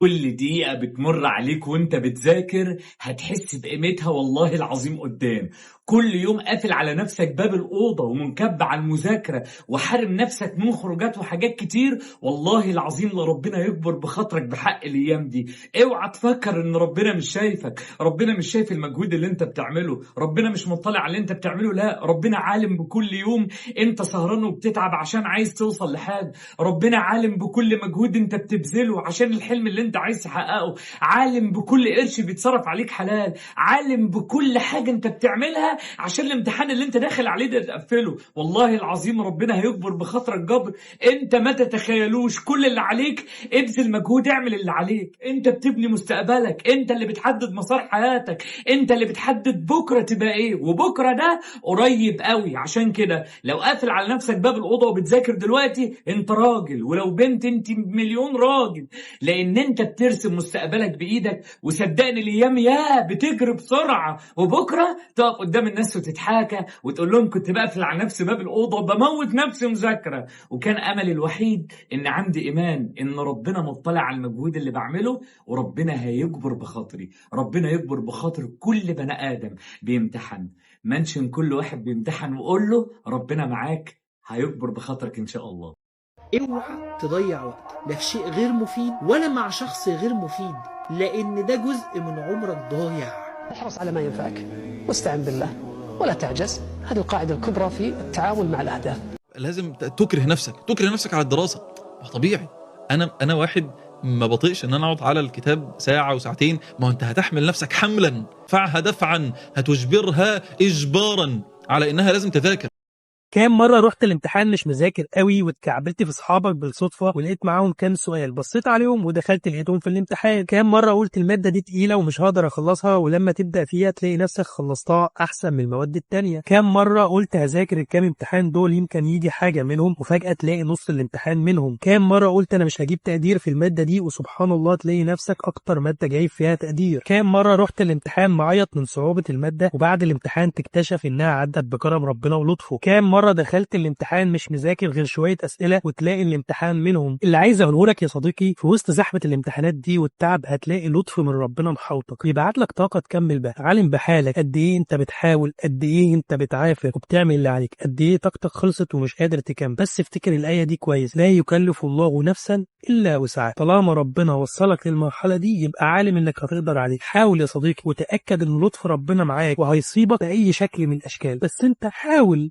كل دقيقة بتمر عليك وانت بتذاكر هتحس بقيمتها والله العظيم قدام. كل يوم قافل على نفسك باب الأوضة ومنكب على المذاكرة وحارم نفسك من خروجات وحاجات كتير، والله العظيم لربنا يكبر بخاطرك بحق الأيام دي. اوعى تفكر ان ربنا مش شايفك، ربنا مش شايف المجهود اللي انت بتعمله، ربنا مش مطلع على اللي انت بتعمله، لا ربنا عالم بكل يوم انت سهران وبتتعب عشان عايز توصل لحاجة، ربنا عالم بكل مجهود انت بتبذله عشان الحلم اللي انت عايز تحققه، عالم بكل قرش بيتصرف عليك حلال، عالم بكل حاجة انت بتعملها عشان الامتحان اللي انت داخل عليه ده تقفله. والله العظيم ربنا هيكبر بخاطرك جبر انت ما تتخيلوش. كل اللي عليك ابذل مجهود، اعمل اللي عليك، انت بتبني مستقبلك، انت اللي بتحدد مسار حياتك، انت اللي بتحدد بكرة تبقى ايه، وبكرة ده قريب قوي. عشان كده لو قافل على نفسك باب الأوضة وبتذاكر دلوقتي انت راجل، ولو بنت انت مليون راجل، لان انت بترسم مستقبلك بايدك. وصدقني الايام يا بتجري بسرعه، وبكره تقف قدام الناس وتتحاكى وتقول لهم كنت بقفل على نفسي باب الاوضه وبموت نفسي مذاكره، وكان املي الوحيد ان عندي ايمان ان ربنا مطلع على المجهود اللي بعمله، وربنا هيجبر بخاطري، ربنا يجبر بخاطر كل بني ادم بيمتحن. منشن كل واحد بيمتحن وقول له ربنا معاك، هيجبر بخاطرك ان شاء الله. اوعى تضيع وقت لا في شيء غير مفيد ولا مع شخص غير مفيد، لان ده جزء من عمرك ضايع. احرص على ما ينفعك واستعن بالله ولا تعجز. هذه القاعدة الكبرى في التعامل مع الأهداف. لازم تكره نفسك على الدراسة. طبيعي، انا واحد ما بطيقش ان انا اقعد على الكتاب ساعة وساعتين. ما انت هتحمل نفسك حملا، دفعها دفعا، هتجبرها اجبارا على انها لازم تذاكر. كام مرة رحت الامتحان مش مذاكر قوي واتكعبلت في اصحابك بالصدفة ولقيت معاهم كام سؤال، بصيت عليهم ودخلت لقيتهم في الامتحان. كام مرة قلت المادة دي تقيلة ومش هقدر اخلصها، ولما تبدأ فيها تلاقي نفسك خلصتها احسن من المواد التانية. كام مرة قلت هذاكر الكام امتحان دول يمكن يجي حاجة منهم، وفجأة تلاقي نص الامتحان منهم. كام مرة قلت انا مش هجيب تقدير في المادة دي، وسبحان الله تلاقي نفسك اكتر مادة جايب فيها تقدير. كام مرة رحت الامتحان معيط من صعوبة المادة، وبعد الامتحان تكتشف انها عدت بكرم ربنا ولطفه. كام مرة دخلت الامتحان مش مذاكر غير شوية أسئلة وتلاقي الامتحان منهم. اللي عايز أقوله لك يا صديقي، في وسط زحمة الامتحانات دي والتعب هتلاقي لطف من ربنا محوطك، يبعت لك طاقة تكمل بها. عالم بحالك قد إيه أنت بتحاول، قد إيه أنت بتعافر وبتعمل اللي عليك، قد إيه طاقتك خلصت ومش قادر تكمل. بس افتكر الآية دي كويس، لا يكلف الله نفسا إلا وسعها. طالما ربنا وصلك للمرحلة دي يبقى عالم إنك هتقدر عليه. حاول يا صديقي وتأكد إن لطف ربنا معاك وهيصيبك بأي شكل من الأشكال، بس أنت حاول.